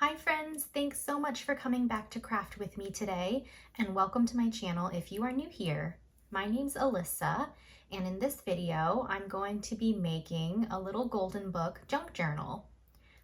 Hi friends, thanks so much for coming back to craft with me today, and welcome to my channel if you are new here. My name's Alyssa, and in this video I'm going to be making a little golden book junk journal.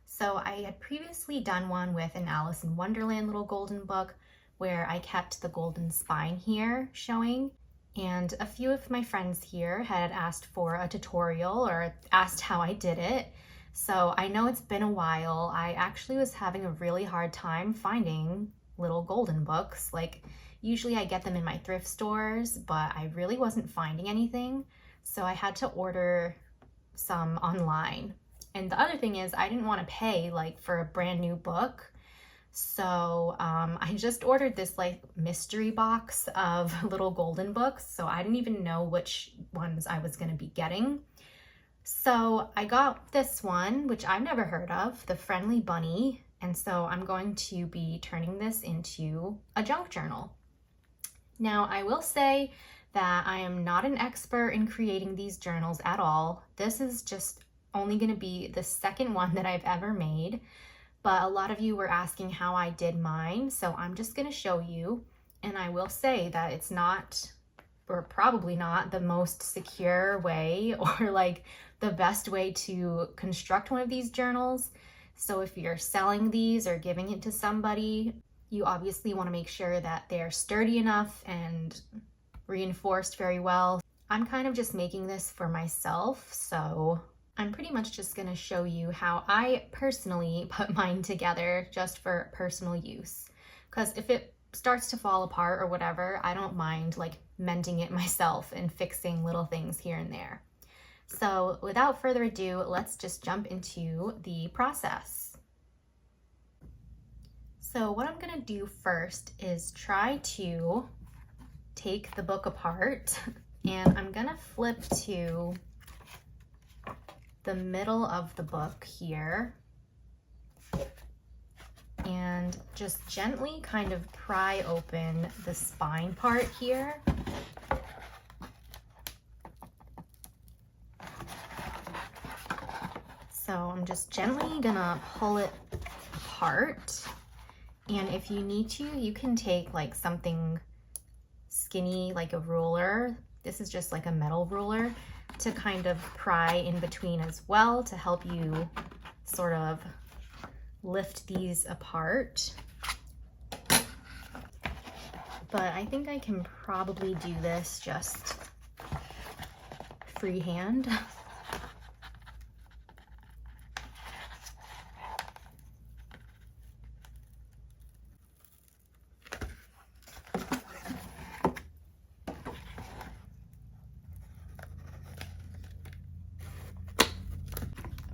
So I had previously done one with an Alice in Wonderland little golden book where I kept the golden spine here showing, and a few of my friends here had asked for a tutorial or asked how I did it. So I know it's been a while. I actually was having a really hard time finding little golden books. Like usually I get them in my thrift stores, but I really wasn't finding anything. So I had to order some online. And the other thing is I didn't want to pay like for a brand new book. So I just ordered this like mystery box of little golden books. So I didn't even know which ones I was going to be getting. So I got this one, which I've never heard of, the Friendly Bunny. And so I'm going to be turning this into a junk journal. Now, I will say that I am not an expert in creating these journals at all. This is just only going to be the second one that I've ever made. But a lot of you were asking how I did mine. So I'm just going to show you. And I will say that it's not, or probably not, the most secure way or like the best way to construct one of these journals. So if you're selling these or giving it to somebody, you obviously want to make sure that they're sturdy enough and reinforced very well. I'm kind of just making this for myself, so I'm pretty much just going to show you how I personally put mine together just for personal use. Because if it starts to fall apart or whatever, I don't mind like mending it myself and fixing little things here and there. So without further ado, let's just jump into the process. So what I'm gonna do first is try to take the book apart, and I'm gonna flip to the middle of the book here and just gently kind of pry open the spine part here. So I'm just gently gonna pull it apart. And if you need to, you can take like something skinny, like a ruler. This is just like a metal ruler to kind of pry in between as well to help you sort of lift these apart. But I think I can probably do this just freehand.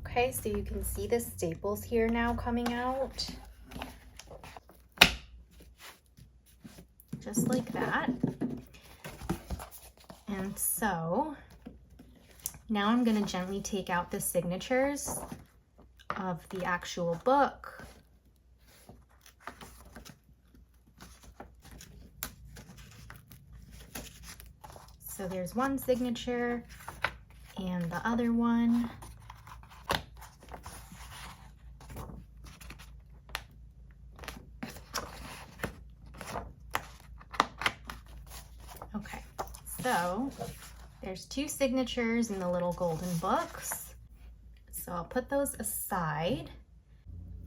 Okay, so you can see the staples here now coming out. Just like that. And so now I'm going to gently take out the signatures of the actual book. So there's one signature and the other one. Okay, so there's two signatures in the little golden books. So I'll put those aside.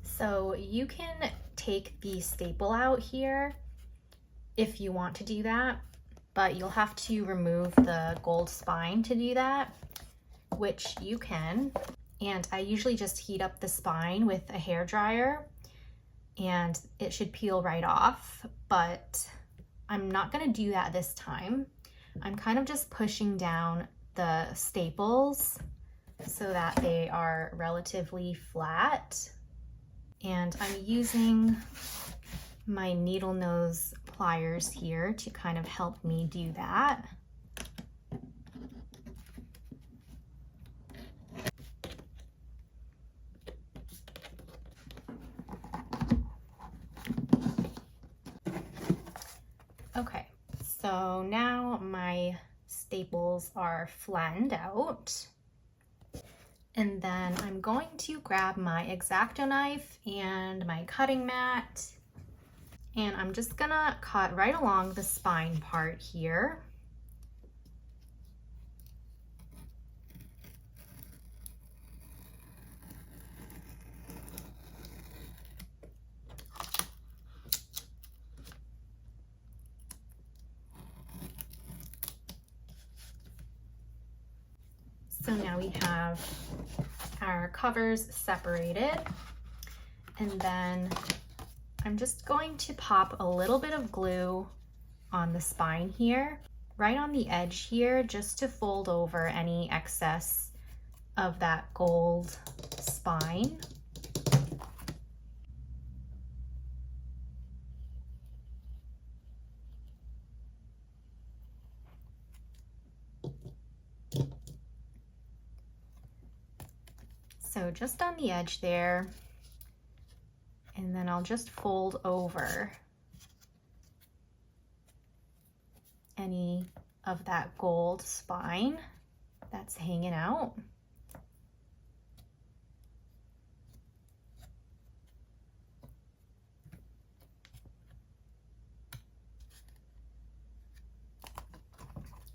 So you can take the staple out here if you want to do that, but you'll have to remove the gold spine to do that, which you can. And I usually just heat up the spine with a hairdryer and it should peel right off, but I'm not going to do that this time. I'm kind of just pushing down the staples so that they are relatively flat. And I'm using my needle nose pliers here to kind of help me do that. Okay, so now my staples are flattened out. And then I'm going to grab my X-Acto knife and my cutting mat, and I'm just gonna cut right along the spine part here. So now we have our covers separated, and then I'm just going to pop a little bit of glue on the spine here, right on the edge here, just to fold over any excess of that gold spine. So just on the edge there, and then I'll just fold over any of that gold spine that's hanging out.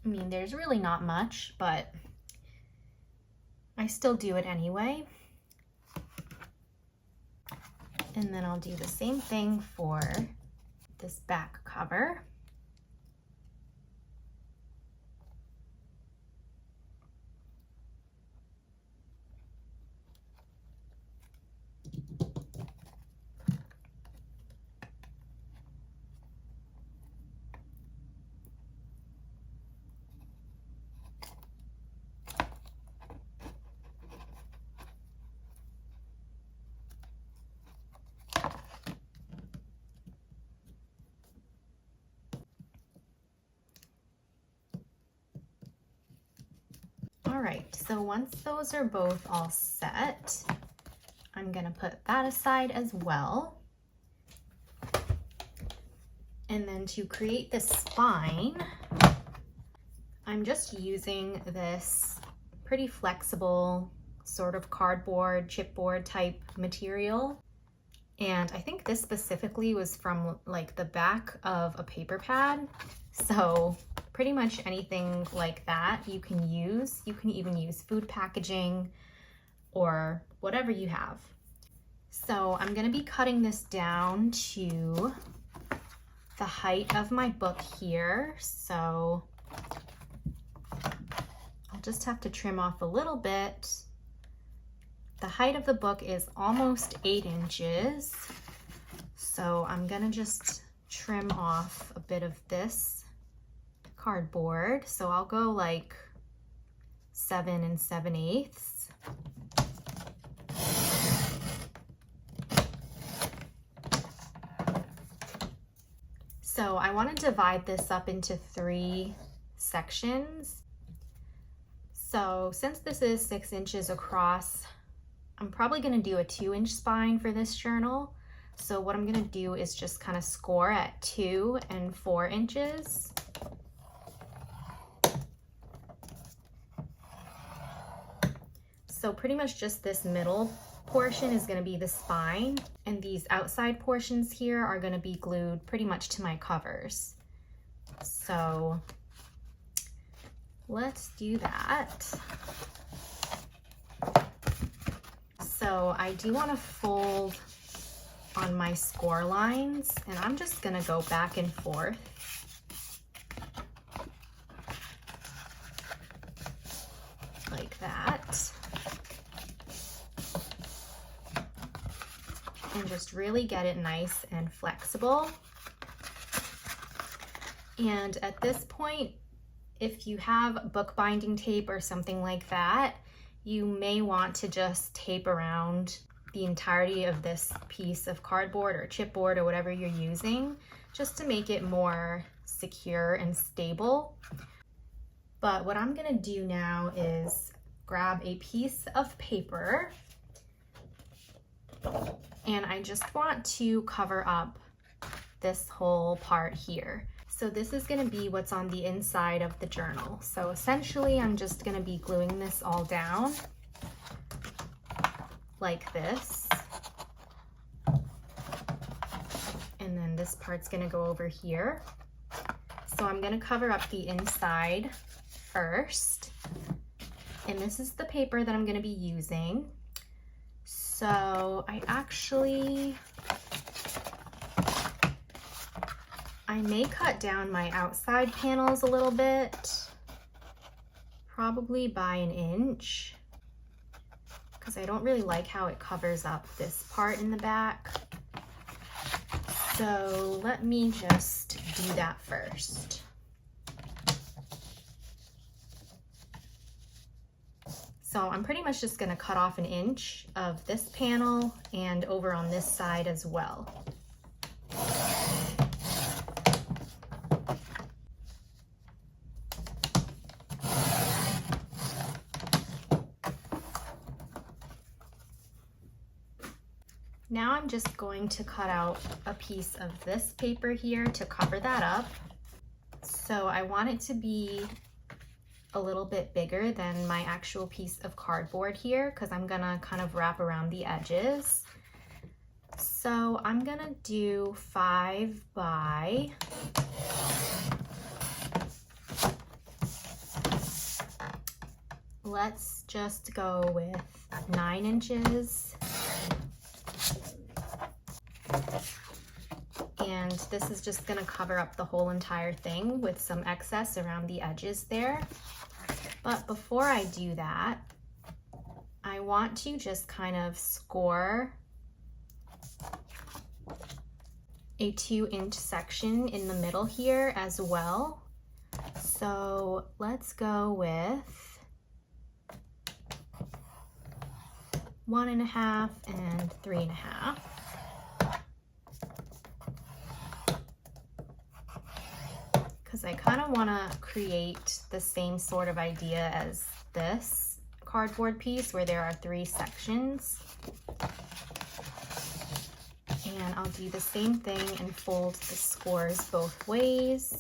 I mean, there's really not much, but I still do it anyway. And then I'll do the same thing for this back cover. All right, so once those are both all set, I'm gonna put that aside as well. And then to create the spine, I'm just using this pretty flexible sort of cardboard, chipboard type material. And I think this specifically was from like the back of a paper pad. So pretty much anything like that you can use. You can even use food packaging or whatever you have. So I'm gonna be cutting this down to the height of my book here. So I'll just have to trim off a little bit. The height of the book is almost 8 inches. So I'm gonna just trim off a bit of this cardboard. So I'll go like 7 7/8. So I want to divide this up into 3 sections. So since this is 6 inches across, I'm probably going to do a 2-inch spine for this journal. So what I'm going to do is just kind of score at 2 and 4 inches. So pretty much just this middle portion is going to be the spine, and these outside portions here are going to be glued pretty much to my covers. So let's do that. So I do want to fold on my score lines, and I'm just going to go back and forth. Like that. And just really get it nice and flexible. And at this point, if you have bookbinding tape or something like that, you may want to just tape around the entirety of this piece of cardboard or chipboard or whatever you're using, just to make it more secure and stable. But what I'm gonna do now is grab a piece of paper, and I just want to cover up this whole part here. So this is going to be what's on the inside of the journal. So essentially I'm just going to be gluing this all down. like this. And then this part's gonna go over here. So I'm gonna cover up the inside first. And this is the paper that I'm gonna be using. So I may cut down my outside panels a little bit, probably by 1 inch, because I don't really like how it covers up this part in the back. So let me just do that first. So I'm pretty much just gonna cut off 1 inch of this panel and over on this side as well. Now I'm just going to cut out a piece of this paper here to cover that up. So I want it to be a little bit bigger than my actual piece of cardboard here because I'm gonna kind of wrap around the edges. So I'm gonna do 5 by let's just go with 9 inches. And this is just gonna cover up the whole entire thing with some excess around the edges there. But before I do that, I want to just kind of score a 2-inch section in the middle here as well. So let's go with 1.5 and 3.5. Because I kind of want to create the same sort of idea as this cardboard piece where there are 3 sections. And I'll do the same thing and fold the scores both ways.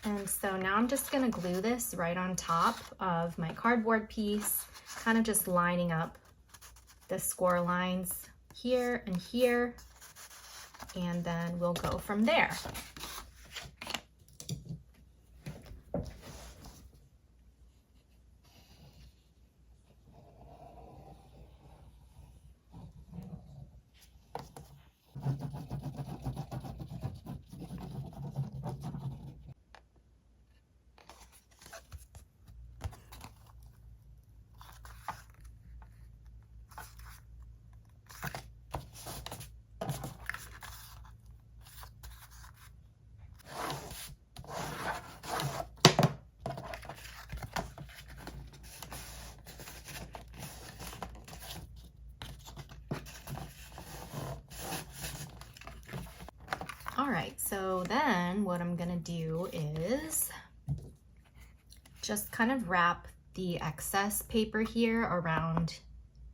And so now I'm just gonna glue this right on top of my cardboard piece, kind of just lining up the score lines here and here, and then we'll go from there. All right, so then what I'm gonna do is just kind of wrap the excess paper here around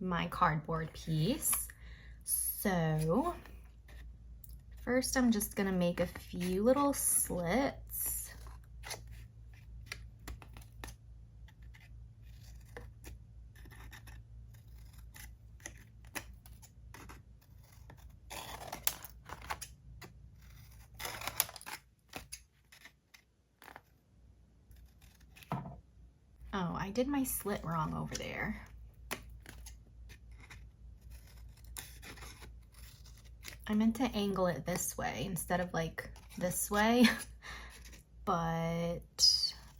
my cardboard piece. So first I'm just gonna make a few little slits. Oh, I did my slit wrong over there. I meant to angle it this way instead of like this way, but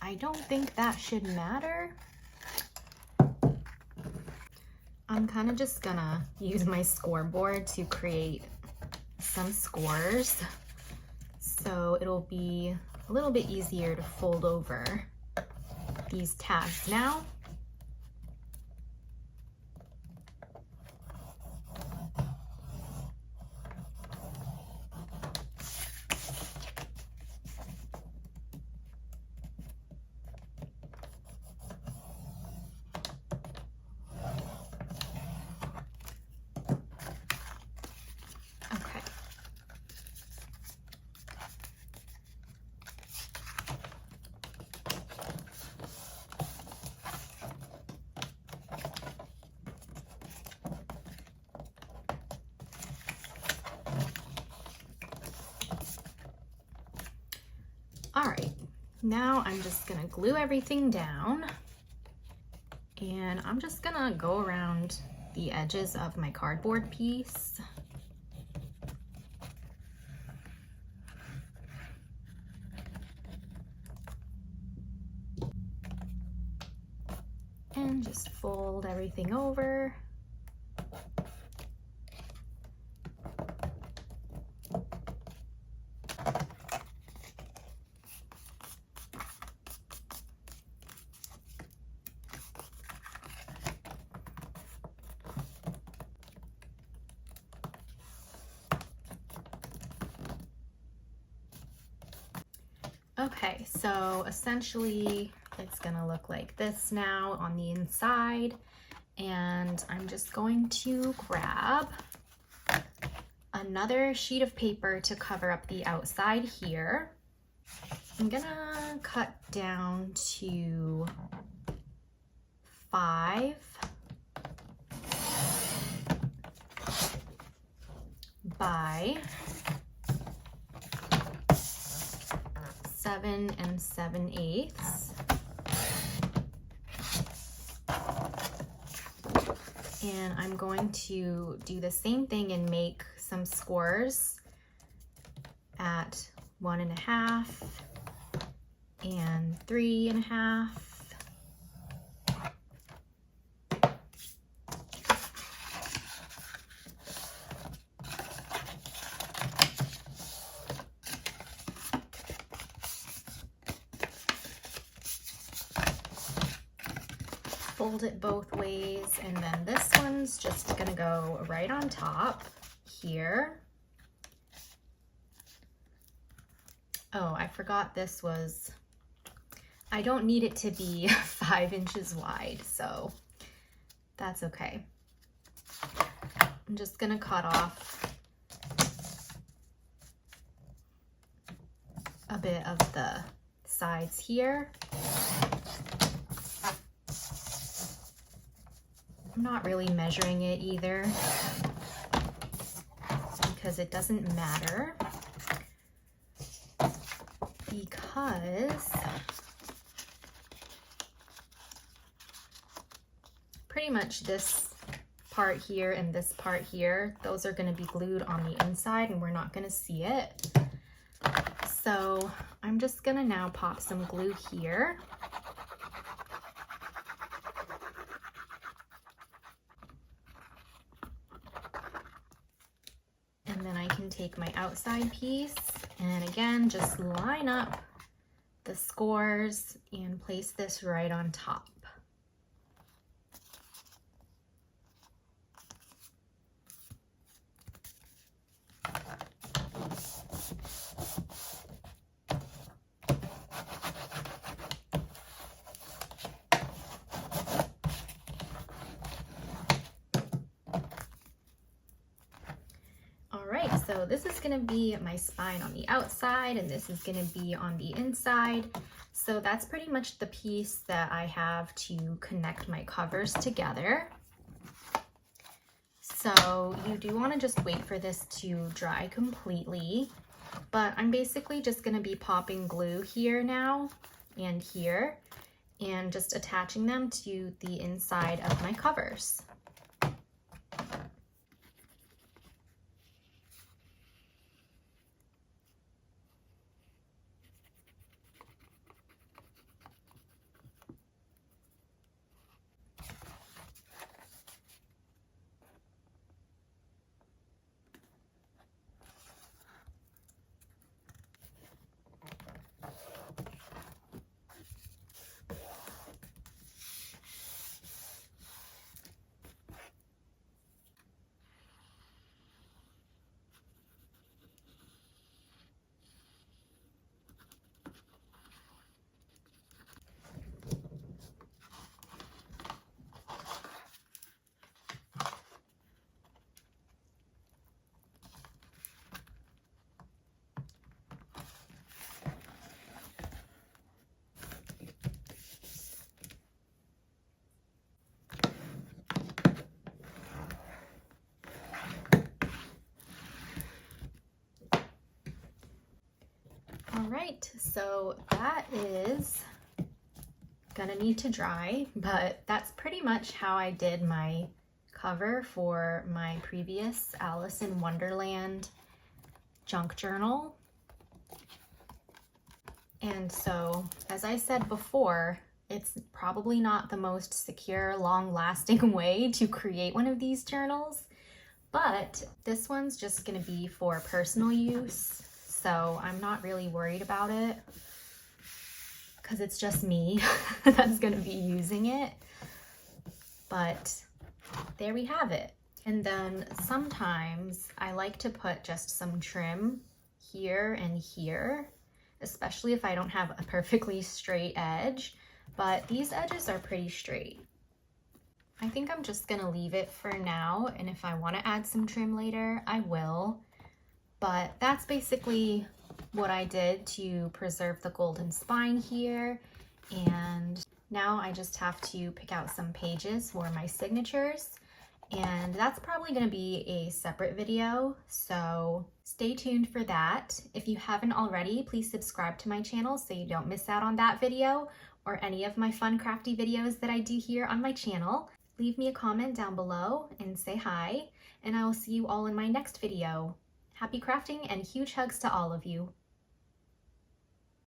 I don't think that should matter. I'm kind of just gonna use my scoreboard to create some scores, so it'll be a little bit easier to fold over these tabs now. All right, now I'm just gonna glue everything down, and I'm just gonna go around the edges of my cardboard piece. And just fold everything over. Okay, so essentially it's gonna look like this now on the inside, and I'm just going to grab another sheet of paper to cover up the outside here. I'm gonna cut down to 5 by 7 7/8. And I'm going to do the same thing and make some scores at 1 1/2 and 3 1/2. Fold it both ways, and then this one's just gonna go right on top here. Oh, I forgot this was, I don't need it to be 5 inches wide, so that's okay. I'm just gonna cut off a bit of the sides here. I'm not really measuring it either because it doesn't matter, because pretty much this part here and this part here, those are going to be glued on the inside and we're not going to see it. So I'm just going to now pop some glue here. And then I can take my outside piece and again, just line up the scores and place this right on top. So this is going to be my spine on the outside and this is going to be on the inside. So that's pretty much the piece that I have to connect my covers together. So you do want to just wait for this to dry completely, but I'm basically just going to be popping glue here now and here and just attaching them to the inside of my covers. All right, so that is gonna need to dry, but that's pretty much how I did my cover for my previous Alice in Wonderland junk journal. And so, as I said before, it's probably not the most secure, long-lasting way to create one of these journals, but this one's just gonna be for personal use, so I'm not really worried about it because it's just me that's gonna be using it. But there we have it. And then sometimes I like to put just some trim here and here, especially if I don't have a perfectly straight edge, but these edges are pretty straight. I think I'm just gonna leave it for now, and if I wanna add some trim later, I will. But that's basically what I did to preserve the golden spine here. And now I just have to pick out some pages for my signatures. And that's probably going to be a separate video, so stay tuned for that. If you haven't already, please subscribe to my channel so you don't miss out on that video or any of my fun crafty videos that I do here on my channel. Leave me a comment down below and say hi, and I will see you all in my next video. Happy crafting and huge hugs to all of you.